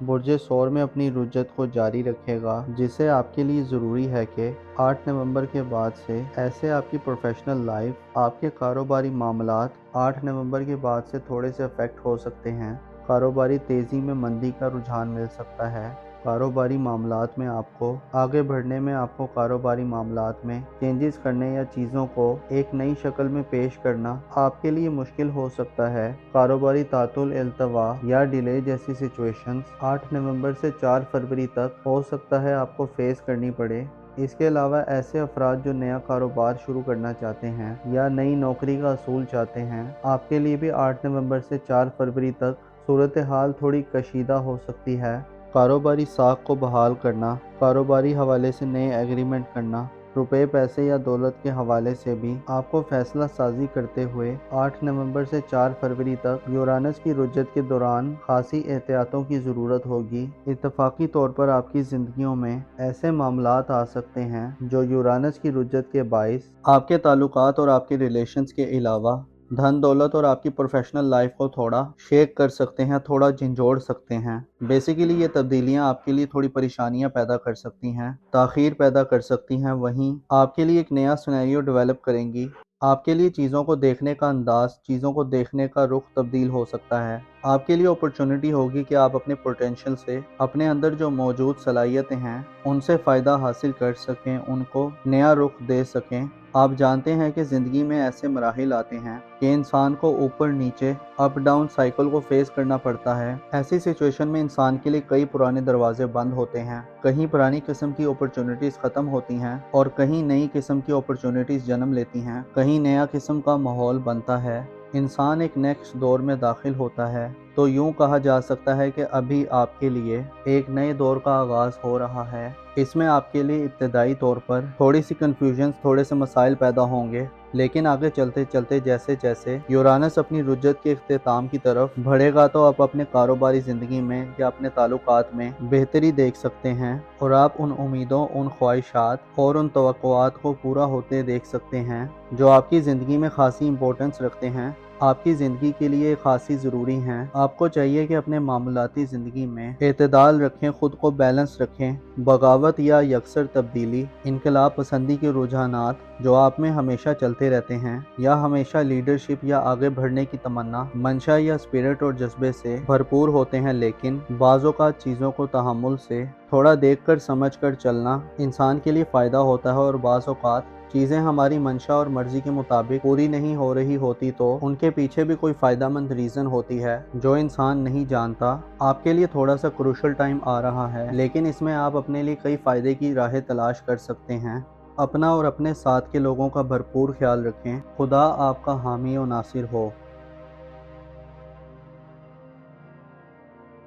برج سور میں اپنی رجت کو جاری رکھے گا، جس سے آپ کے لیے ضروری ہے کہ 8 نومبر کے بعد سے ایسے آپ کی پروفیشنل لائف، آپ کے کاروباری معاملات 8 نومبر کے بعد سے تھوڑے سے افیکٹ ہو سکتے ہیں۔ کاروباری تیزی میں مندی کا رجحان مل سکتا ہے۔ کاروباری معاملات میں آپ کو آگے بڑھنے میں، آپ کو کاروباری معاملات میں چینجز کرنے یا چیزوں کو ایک نئی شکل میں پیش کرنا آپ کے لیے مشکل ہو سکتا ہے۔ کاروباری تعطل، التوا یا ڈیلے جیسی سچویشنز 8 نومبر سے 4 فروری تک ہو سکتا ہے آپ کو فیس کرنی پڑے۔ اس کے علاوہ ایسے افراد جو نیا کاروبار شروع کرنا چاہتے ہیں یا نئی نوکری کا حصول چاہتے ہیں، آپ کے لیے بھی 8 نومبر سے 4 فروری تک صورتحال تھوڑی کشیدہ ہو سکتی ہے۔ کاروباری ساکھ کو بحال کرنا، کاروباری حوالے سے نئے ایگریمنٹ کرنا، روپے، پیسے یا دولت کے حوالے سے بھی آپ کو فیصلہ سازی کرتے ہوئے 8 نومبر سے 4 فروری تک یورانس کی رجت کے دوران خاصی احتیاطوں کی ضرورت ہوگی۔ اتفاقی طور پر آپ کی زندگیوں میں ایسے معاملات آ سکتے ہیں جو یورانس کی رجت کے باعث آپ کے تعلقات اور آپ کے ریلیشنز کے علاوہ دھن دولت اور آپ کی پروفیشنل لائف کو تھوڑا شیک کر سکتے ہیں، تھوڑا جھنجھوڑ سکتے ہیں۔ بیسیکلی یہ تبدیلیاں آپ کے لیے تھوڑی پریشانیاں پیدا کر سکتی ہیں، تاخیر پیدا کر سکتی ہیں، وہیں آپ کے لیے ایک نیا سینیریو ڈیولپ کریں گی۔ آپ کے لیے چیزوں کو دیکھنے کا انداز، چیزوں کو دیکھنے کا رخ تبدیل ہو سکتا ہے۔ آپ کے لیے اپرچونٹی ہوگی کہ آپ اپنے پوٹینشیل سے، اپنے اندر جو موجود صلاحیتیں ہیں ان سے فائدہ حاصل کر سکیں، ان کو نیا رخ دے سکیں۔ آپ جانتے ہیں کہ زندگی میں ایسے مراحل آتے ہیں کہ انسان کو اوپر نیچے، اپ ڈاؤن سائیکل کو فیس کرنا پڑتا ہے۔ ایسی سچویشن میں انسان کے لیے کئی پرانے دروازے بند ہوتے ہیں، کہیں پرانی قسم کی اپرچونٹیز ختم ہوتی ہیں اور کہیں نئی قسم کی اپرچونٹیز جنم لیتی ہیں، کہیں نیا قسم کا ماحول بنتا ہے۔ انسان ایک نیکسٹ دور میں داخل ہوتا ہے، تو یوں کہا جا سکتا ہے کہ ابھی آپ کے لیے ایک نئے دور کا آغاز ہو رہا ہے۔ اس میں آپ کے لیے ابتدائی طور پر تھوڑی سی کنفیوژنز، تھوڑے سے مسائل پیدا ہوں گے، لیکن آگے چلتے چلتے جیسے جیسے یورانس اپنی رجت کے اختتام کی طرف بڑھے گا تو آپ اپنے کاروباری زندگی میں یا اپنے تعلقات میں بہتری دیکھ سکتے ہیں، اور آپ ان امیدوں، ان خواہشات اور ان توقعات کو پورا ہوتے دیکھ سکتے ہیں جو آپ کی زندگی میں خاصی امپورٹنس رکھتے ہیں، آپ کی زندگی کے لیے خاصی ضروری ہیں۔ آپ کو چاہیے کہ اپنے معاملاتی زندگی میں اعتدال رکھیں، خود کو بیلنس رکھیں۔ بغاوت یا یکسر تبدیلی، انقلاب پسندی کے رجحانات جو آپ میں ہمیشہ چلتے رہتے ہیں، یا ہمیشہ لیڈرشپ یا آگے بڑھنے کی تمنا، منشا یا اسپرٹ اور جذبے سے بھرپور ہوتے ہیں، لیکن بعض اوقات چیزوں کو تحمل سے تھوڑا دیکھ کر سمجھ کر چلنا انسان کے لیے فائدہ ہوتا ہے، اور بعض اوقات چیزیں ہماری منشا اور مرضی کے مطابق پوری نہیں ہو رہی ہوتی تو ان کے پیچھے بھی کوئی فائدہ مند ریزن ہوتی ہے جو انسان نہیں جانتا۔ آپ کے لیے تھوڑا سا کروشل ٹائم آ رہا ہے، لیکن اس میں آپ اپنے لیے کئی فائدے کی راہیں تلاش کر سکتے ہیں۔ اپنا اور اپنے ساتھ کے لوگوں کا بھرپور خیال رکھیں۔ خدا آپ کا حامی و ناصر ہو۔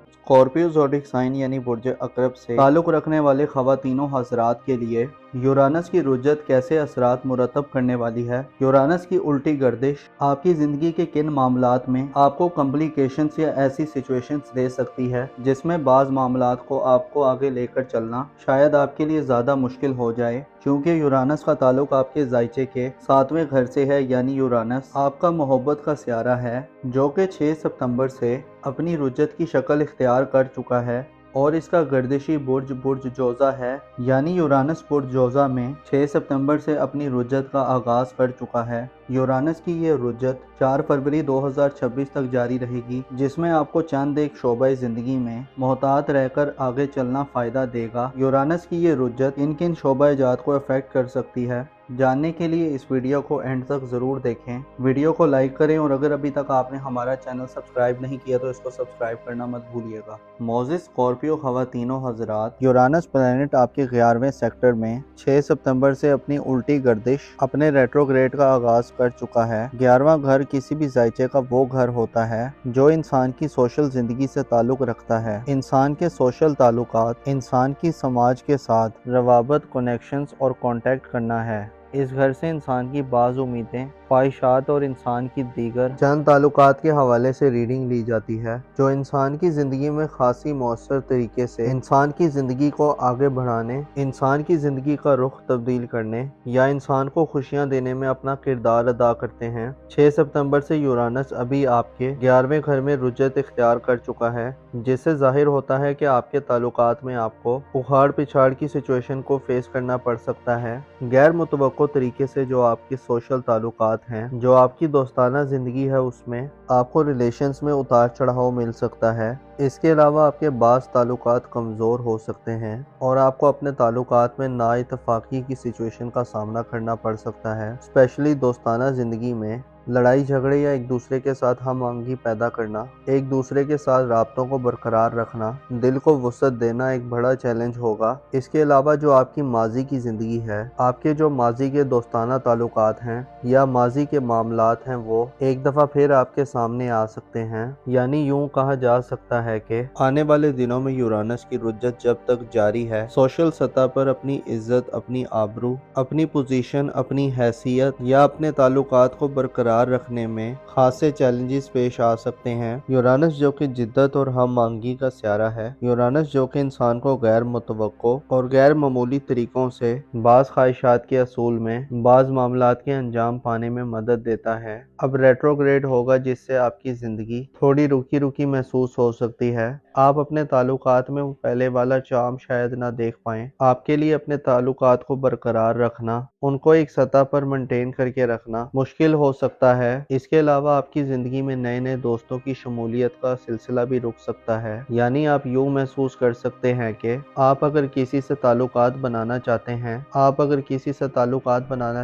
اسکارپیو زوڈک سائن یعنی برج عقرب سے تعلق رکھنے والے خواتین و حضرات کے لیے یورانس کی رجت کیسے اثرات مرتب کرنے والی ہے؟ یورانس کی الٹی گردش آپ کی زندگی کے کن معاملات میں آپ کو کمپلیکیشنز یا ایسی سچویشنز دے سکتی ہے جس میں بعض معاملات کو آپ کو آگے لے کر چلنا شاید آپ کے لیے زیادہ مشکل ہو جائے، کیونکہ یورانس کا تعلق آپ کے ذائچے کے 7ویں گھر سے ہے، یعنی یورانس آپ کا محبت کا سیارہ ہے جو کہ 6 ستمبر سے اپنی رجت کی شکل اختیار کر چکا ہے، اور اس کا گردشی برج برج جوزہ ہے، یعنی یورانس برج جوزہ میں 6 ستمبر سے اپنی رجت کا آغاز کر چکا ہے۔ یورانس کی یہ رجت 4 فروری 2026 تک جاری رہے گی، جس میں آپ کو چند ایک شعبہ زندگی میں محتاط رہ کر آگے چلنا فائدہ دے گا۔ یورانس کی یہ رجت کن کن شعبہ جات کو افیکٹ کر سکتی ہے، جاننے کے لیے اس ویڈیو کو اینڈ تک ضرور دیکھیں۔ ویڈیو کو لائک کریں، اور اگر ابھی تک آپ نے ہمارا چینل سبسکرائب نہیں کیا تو اس کو سبسکرائب کرنا مت بھولیے گا۔ معزز اسکارپیو خواتین و حضرات، یورانس پلانٹ آپ کے 11ویں سیکٹر میں 6 ستمبر سے اپنی الٹی گردش، اپنے ریٹروگریڈ کا آغاز کر چکا ہے۔ 11واں گھر کسی بھی ذائچے کا وہ گھر ہوتا ہے جو انسان کی سوشل زندگی سے تعلق رکھتا ہے۔ انسان کے سوشل تعلقات، انسان کی سماج کے ساتھ روابط، کنیکشنز اور کانٹیکٹ کرنا ہے۔ اس گھر سے انسان کی بعض امیدیں، خواہشات اور انسان کی دیگر چند تعلقات کے حوالے سے ریڈنگ لی جاتی ہے جو انسان کی زندگی میں خاصی مؤثر طریقے سے انسان کی زندگی کو آگے بڑھانے، انسان کی زندگی کا رخ تبدیل کرنے یا انسان کو خوشیاں دینے میں اپنا کردار ادا کرتے ہیں۔ 6 ستمبر سے یورانس ابھی آپ کے 11ویں گھر میں رجت اختیار کر چکا ہے، جس سے ظاہر ہوتا ہے کہ آپ کے تعلقات میں آپ کو اکھاڑ پچھاڑ کی سچویشن کو فیس کرنا پڑ سکتا ہے۔ غیر متوقع طریقے سے جو آپ کے سوشل تعلقات ہیں، جو آپ کی دوستانہ زندگی ہے، اس میں آپ کو ریلیشنز میں اتار چڑھاؤ مل سکتا ہے۔ اس کے علاوہ آپ کے بعض تعلقات کمزور ہو سکتے ہیں اور آپ کو اپنے تعلقات میں نا اتفاقی کی سچویشن کا سامنا کرنا پڑ سکتا ہے، اسپیشلی دوستانہ زندگی میں لڑائی جھگڑے یا ایک دوسرے کے ساتھ ہم آہنگی پیدا کرنا، ایک دوسرے کے ساتھ رابطوں کو برقرار رکھنا، دل کو وسعت دینا ایک بڑا چیلنج ہوگا۔ اس کے علاوہ جو آپ کی ماضی کی زندگی ہے، آپ کے جو ماضی کے دوستانہ تعلقات ہیں یا ماضی کے معاملات ہیں، وہ ایک دفعہ پھر آپ کے سامنے آ سکتے ہیں۔ یعنی یوں کہا جا سکتا ہے کہ آنے والے دنوں میں یورانس کی رجت جب تک جاری ہے، سوشل سطح پر اپنی عزت، اپنی آبرو، اپنی پوزیشن، اپنی حیثیت یا اپنے تعلقات کو برقرار رکھنے میں خاصے چیلنجز پیش آ سکتے ہیں۔ یورانس جو کہ جدت اور ہم آہنگی کا سیارہ ہے، یورانس جو کہ انسان کو غیر متوقع اور غیر معمولی طریقوں سے بعض خواہشات کے حصول میں، بعض معاملات کے انجام پانے میں مدد دیتا ہے، اب ریٹروگریڈ ہوگا، جس سے آپ کی زندگی تھوڑی رکی رکی محسوس ہو سکتی ہے۔ آپ اپنے تعلقات میں وہ پہلے والا چارم شاید نہ دیکھ پائیں۔ آپ کے لیے اپنے تعلقات کو برقرار رکھنا، ان کو ایک سطح پر مینٹین کر کے رکھنا مشکل ہو سکتا ہے۔ اس کے علاوہ آپ کی زندگی میں نئے نئے دوستوں کی شمولیت کا سلسلہ بھی رک سکتا ہے۔ یعنی آپ یوں محسوس کر سکتے ہیں کہ آپ اگر کسی سے تعلقات بنانا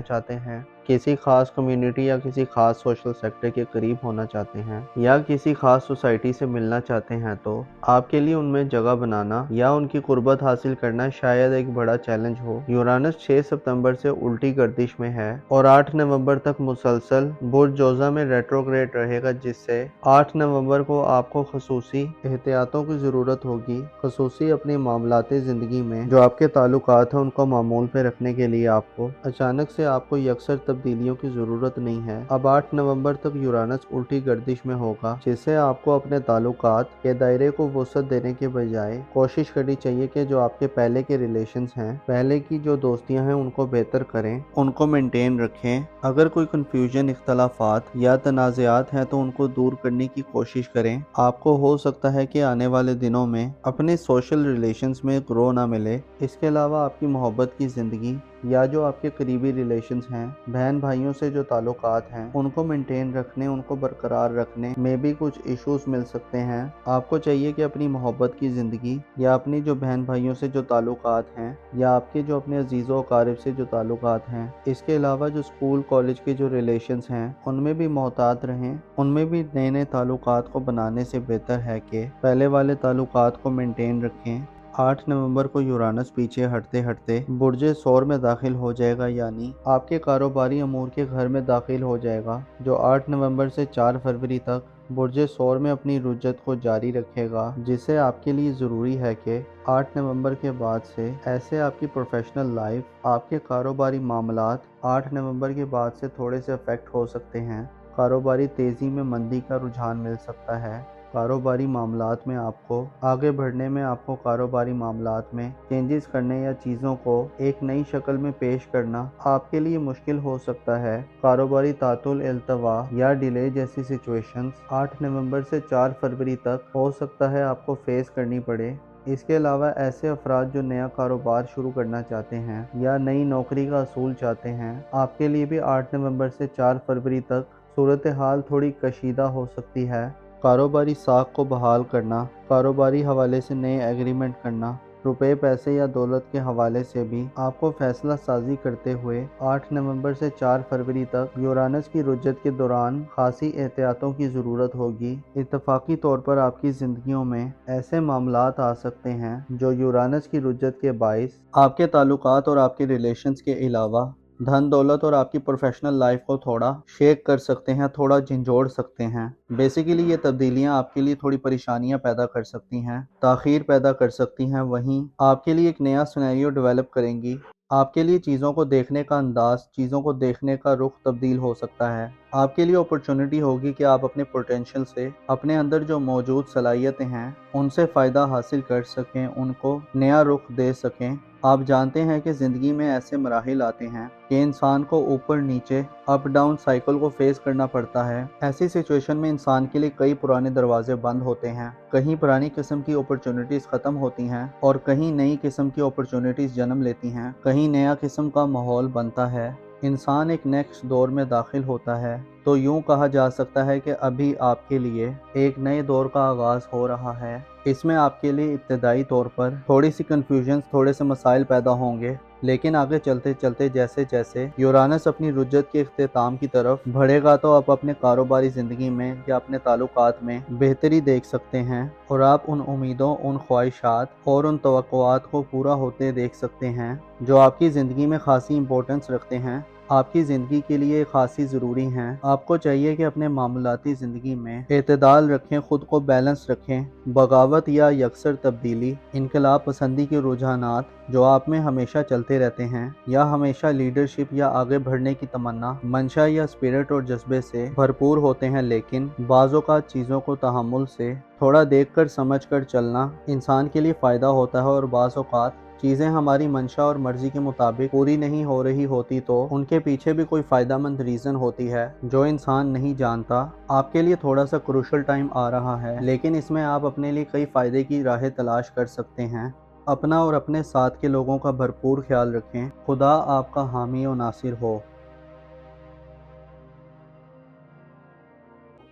چاہتے ہیں، کسی خاص کمیونٹی یا کسی خاص سوشل سیکٹر کے قریب ہونا چاہتے ہیں یا کسی خاص سوسائٹی سے ملنا چاہتے ہیں، تو آپ کے لیے ان میں جگہ بنانا یا ان کی قربت حاصل کرنا شاید ایک بڑا چیلنج ہو۔ یورانس 6 ستمبر سے الٹی گردش میں ہے اور 8 نومبر تک مسلسل برج جوزہ میں ریٹروگریڈ رہے گا، جس سے 8 نومبر کو آپ کو خصوصی احتیاطوں کی ضرورت ہوگی، خصوصی اپنی معاملاتی زندگی میں جو آپ کے تعلقات ہیں ان کو معمول پہ رکھنے کے لیے آپ کو اچانک سے آپ کو یکسر تبدیلیوں کی ضرورت نہیں ہے۔ اب 8 نومبر تک یورانس الٹی گردش میں ہوگا، جس سے آپ کو اپنے تعلقات کے دائرے کو وسعت دینے کے بجائے کوشش کرنی چاہیے کہ جو آپ کے پہلے کے ریلیشنز ہیں، پہلے کی جو دوستیاں ہیں، ان کو بہتر کریں، ان کو مینٹین رکھیں۔ اگر کوئی کنفیوژن، اختلافات یا تنازعات ہیں تو ان کو دور کرنے کی کوشش کریں۔ آپ کو ہو سکتا ہے کہ آنے والے دنوں میں اپنے سوشل ریلیشنز میں گرو نہ ملے۔ اس کے علاوہ آپ کی محبت کی زندگی یا جو آپ کے قریبی ریلیشنز ہیں، بہن بھائیوں سے جو تعلقات ہیں، ان کو مینٹین رکھنے، ان کو برقرار رکھنے میں بھی کچھ ایشوز مل سکتے ہیں۔ آپ کو چاہیے کہ اپنی محبت کی زندگی یا اپنی جو بہن بھائیوں سے جو تعلقات ہیں یا آپ کے جو اپنے عزیز و اقارب سے جو تعلقات ہیں، اس کے علاوہ جو اسکول کالج کے جو ریلیشنز ہیں، ان میں بھی محتاط رہیں، ان میں بھی نئے نئے تعلقات کو بنانے سے بہتر ہے کہ پہلے والے تعلقات کو مینٹین رکھیں۔ 8 نومبر کو یورانس پیچھے ہٹتے ہٹتے برج ثور میں داخل ہو جائے گا، یعنی آپ کے کاروباری امور کے گھر میں داخل ہو جائے گا، جو 8 نومبر سے 4 فروری تک برج ثور میں اپنی رجت کو جاری رکھے گا، جس سے آپ کے لیے ضروری ہے کہ 8 نومبر کے بعد سے ایسے آپ کی پروفیشنل لائف، آپ کے کاروباری معاملات 8 نومبر کے بعد سے تھوڑے سے افیکٹ ہو سکتے ہیں۔ کاروباری تیزی میں مندی کا رجحان مل سکتا ہے۔ کاروباری معاملات میں آپ کو آگے بڑھنے میں، آپ کو کاروباری معاملات میں چینجز کرنے یا چیزوں کو ایک نئی شکل میں پیش کرنا آپ کے لیے مشکل ہو سکتا ہے۔ کاروباری تعطل، التوا یا ڈیلے جیسی سچویشنز 8 نومبر سے 4 فروری تک ہو سکتا ہے آپ کو فیس کرنی پڑے۔ اس کے علاوہ ایسے افراد جو نیا کاروبار شروع کرنا چاہتے ہیں یا نئی نوکری کا حصول چاہتے ہیں، آپ کے لیے بھی 8 نومبر سے 4 فروری تک صورتحال تھوڑی کشیدہ ہو سکتی ہے۔ کاروباری ساکھ کو بحال کرنا، کاروباری حوالے سے نئے ایگریمنٹ کرنا، روپے، پیسے یا دولت کے حوالے سے بھی آپ کو فیصلہ سازی کرتے ہوئے 8 نومبر سے 4 فروری تک یورانس کی رجت کے دوران خاصی احتیاطوں کی ضرورت ہوگی۔ اتفاقی طور پر آپ کی زندگیوں میں ایسے معاملات آ سکتے ہیں جو یورانس کی رجت کے باعث آپ کے تعلقات اور آپ کے ریلیشنز کے علاوہ دھن دولت اور آپ کی پروفیشنل لائف کو تھوڑا شیک کر سکتے ہیں، تھوڑا جھنجھوڑ سکتے ہیں۔ بیسیکلی یہ تبدیلیاں آپ کے لیے تھوڑی پریشانیاں پیدا کر سکتی ہیں، تاخیر پیدا کر سکتی ہیں، وہیں آپ کے لیے ایک نیا سینیریو ڈیولپ کریں گی۔ آپ کے لیے چیزوں کو دیکھنے کا انداز، چیزوں کو دیکھنے کا رخ تبدیل ہو سکتا ہے۔ آپ کے لیے اپرچونٹی ہوگی کہ آپ اپنے پوٹینشل سے، اپنے اندر جو موجود صلاحیتیں ہیں ان سے فائدہ حاصل کر سکیں، ان کو نیا رخ دے سکیں۔ آپ جانتے ہیں کہ زندگی میں ایسے مراحل آتے ہیں کہ انسان کو اوپر نیچے، اپ ڈاؤن سائیکل کو فیس کرنا پڑتا ہے۔ ایسی سچویشن میں انسان کے لیے کئی پرانے دروازے بند ہوتے ہیں، کہیں پرانی قسم کی اپرچونٹیز ختم ہوتی ہیں اور کہیں نئی قسم کی اپرچونٹیز جنم لیتی ہیں، کہیں نیا قسم کا ماحول بنتا ہے، انسان ایک نیکسٹ دور میں داخل ہوتا ہے۔ تو یوں کہا جا سکتا ہے کہ ابھی آپ کے لیے ایک نئے دور کا آغاز ہو رہا ہے۔ اس میں آپ کے لیے ابتدائی طور پر تھوڑی سی کنفیوژن، تھوڑے سے مسائل پیدا ہوں گے، لیکن آگے چلتے چلتے جیسے جیسے یورانس اپنی رجت کے اختتام کی طرف بڑھے گا تو آپ اپنے کاروباری زندگی میں یا اپنے تعلقات میں بہتری دیکھ سکتے ہیں، اور آپ ان امیدوں، ان خواہشات اور ان توقعات کو پورا ہوتے دیکھ سکتے ہیں جو آپ کی زندگی میں خاصی امپورٹنس رکھتے ہیں، آپ کی زندگی کے لیے خاصی ضروری ہیں۔ آپ کو چاہیے کہ اپنے معاملاتی زندگی میں اعتدال رکھیں، خود کو بیلنس رکھیں۔ بغاوت یا یکسر تبدیلی، انقلاب پسندی کے رجحانات جو آپ میں ہمیشہ چلتے رہتے ہیں، یا ہمیشہ لیڈرشپ یا آگے بڑھنے کی تمنا، منشا یا اسپرٹ اور جذبے سے بھرپور ہوتے ہیں، لیکن بعض اوقات چیزوں کو تحمل سے تھوڑا دیکھ کر سمجھ کر چلنا انسان کے لیے فائدہ ہوتا ہے، اور بعض اوقات چیزیں ہماری منشا اور مرضی کے مطابق پوری نہیں ہو رہی ہوتی تو ان کے پیچھے بھی کوئی فائدہ مند ریزن ہوتی ہے جو انسان نہیں جانتا۔ آپ کے لیے تھوڑا سا کروشل ٹائم آ رہا ہے، لیکن اس میں آپ اپنے لیے کئی فائدے کی راہیں تلاش کر سکتے ہیں۔ اپنا اور اپنے ساتھ کے لوگوں کا بھرپور خیال رکھیں۔ خدا آپ کا حامی و ناصر ہو۔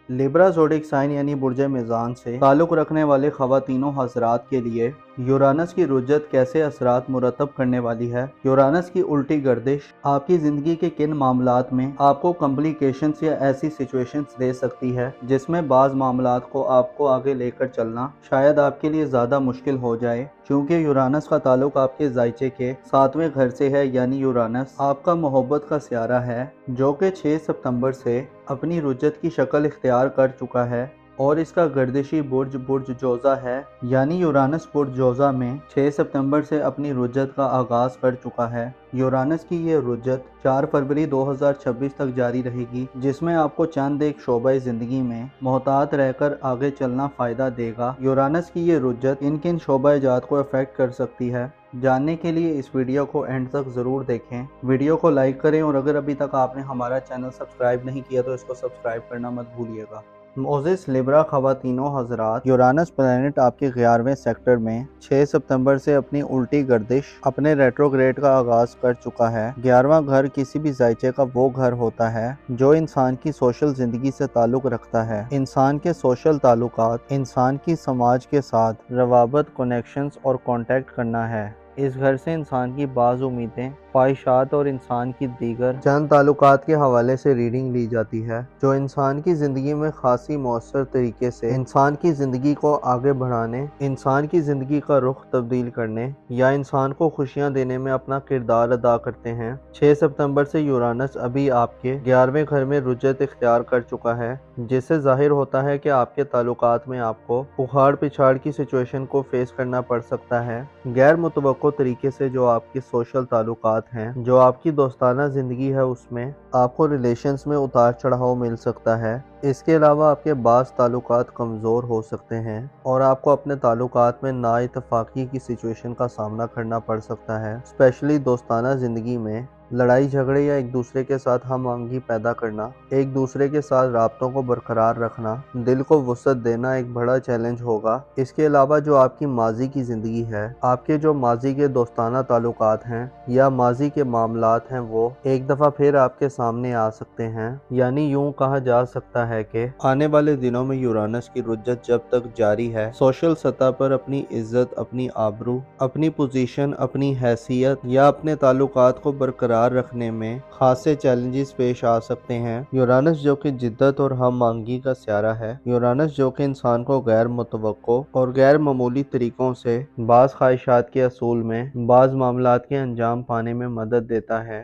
لیبرا زوڈک سائن یعنی برج میزان سے تعلق رکھنے والے خواتین و حضرات کے لیے یورانس کی رجت کیسے اثرات مرتب کرنے والی ہے؟ یورانس کی الٹی گردش آپ کی زندگی کے کن معاملات میں آپ کو کمپلیکیشنز یا ایسی سچویشنز دے سکتی ہے جس میں بعض معاملات کو آپ کو آگے لے کر چلنا شاید آپ کے لیے زیادہ مشکل ہو جائے، کیونکہ یورانس کا تعلق آپ کے ذائچے کے 7ویں گھر سے ہے، یعنی یورانس آپ کا محبت کا سیارہ ہے جو کہ 6 ستمبر سے اپنی رجت کی شکل اختیار کر چکا ہے، اور اس کا گردشی برج جوزہ ہے، یعنی یورانس برج جوزہ میں 6 ستمبر سے اپنی رجت کا آغاز کر چکا ہے۔ یورانس کی یہ رجت 4 فروری 2026 تک جاری رہے گی، جس میں آپ کو چند ایک شعبہ زندگی میں محتاط رہ کر آگے چلنا فائدہ دے گا۔ یورانس کی یہ رجت کن کن شعبہ جات کو افیکٹ کر سکتی ہے، جاننے کے لیے اس ویڈیو کو اینڈ تک ضرور دیکھیں۔ ویڈیو کو لائک کریں، اور اگر ابھی تک آپ نے ہمارا چینل سبسکرائب نہیں کیا تو اس کو سبسکرائب کرنا مت بھولیے گا۔ معزز لیبرا خواتین و حضرات، یورانس پلانٹ آپ کے 11ویں سیکٹر میں 6 ستمبر سے اپنی الٹی گردش، اپنے ریٹروگریڈ کا آغاز کر چکا ہے۔ 11واں گھر کسی بھی ذائچے کا وہ گھر ہوتا ہے جو انسان کی سوشل زندگی سے تعلق رکھتا ہے۔ انسان کے سوشل تعلقات، انسان کی سماج کے ساتھ روابط، کنیکشنز اور کانٹیکٹ کرنا ہے۔ اس گھر سے انسان کی بعض امیدیں، خواہشات اور انسان کی دیگر چند تعلقات کے حوالے سے ریڈنگ لی جاتی ہے جو انسان کی زندگی میں خاصی مؤثر طریقے سے انسان کی زندگی کو آگے بڑھانے، انسان کی زندگی کا رخ تبدیل کرنے یا انسان کو خوشیاں دینے میں اپنا کردار ادا کرتے ہیں۔ 6 ستمبر سے یورانس ابھی آپ کے 11ویں گھر میں رجت اختیار کر چکا ہے، جس سے ظاہر ہوتا ہے کہ آپ کے تعلقات میں آپ کو اکھاڑ پچھاڑ کی سچویشن کو فیس کرنا پڑ سکتا ہے۔ غیر متوقع طریقے سے جو آپ کے سوشل تعلقات ہیں، جو آپ کی دوستانہ زندگی ہے، اس میں آپ کو ریلیشنز میں اتار چڑھاؤ مل سکتا ہے۔ اس کے علاوہ آپ کے بعض تعلقات کمزور ہو سکتے ہیں اور آپ کو اپنے تعلقات میں نا اتفاقی کی سچویشن کا سامنا کرنا پڑ سکتا ہے، اسپیشلی دوستانہ زندگی میں لڑائی جھگڑے یا ایک دوسرے کے ساتھ ہم آہنگی پیدا کرنا، ایک دوسرے کے ساتھ رابطوں کو برقرار رکھنا، دل کو وسعت دینا ایک بڑا چیلنج ہوگا۔ اس کے علاوہ جو آپ کی ماضی کی زندگی ہے، آپ کے جو ماضی کے دوستانہ تعلقات ہیں یا ماضی کے معاملات ہیں، وہ ایک دفعہ پھر آپ کے سامنے آ سکتے ہیں، یعنی یوں کہا جا سکتا ہے کہ آنے والے دنوں میں یورانس کی رجت جب تک جاری ہے، سوشل سطح پر اپنی عزت، اپنی آبرو، اپنی پوزیشن، اپنی حیثیت یا اپنے تعلقات کو برقرار رکھنے میں خاصے چیلنجز پیش آ سکتے ہیں۔ یورانس جو کہ جدت اور ہم آہنگی کا سیارہ ہے، یورانس جو کہ انسان کو غیر متوقع اور غیر معمولی طریقوں سے بعض خواہشات کے حصول میں، بعض معاملات کے انجام پانے میں مدد دیتا ہے،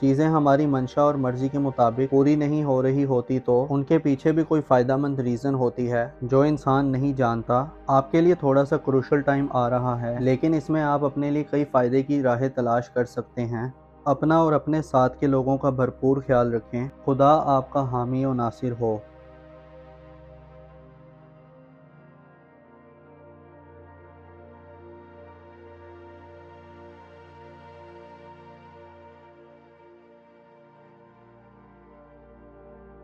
چیزیں ہماری منشا اور مرضی کے مطابق پوری نہیں ہو رہی ہوتی تو ان کے پیچھے بھی کوئی فائدہ مند ریزن ہوتی ہے جو انسان نہیں جانتا۔ آپ کے لیے تھوڑا سا کروشل ٹائم آ رہا ہے، لیکن اس میں آپ اپنے لیے کئی فائدے کی راہیں تلاش کر سکتے ہیں۔ اپنا اور اپنے ساتھ کے لوگوں کا بھرپور خیال رکھیں۔ خدا آپ کا حامی و ناصر ہو۔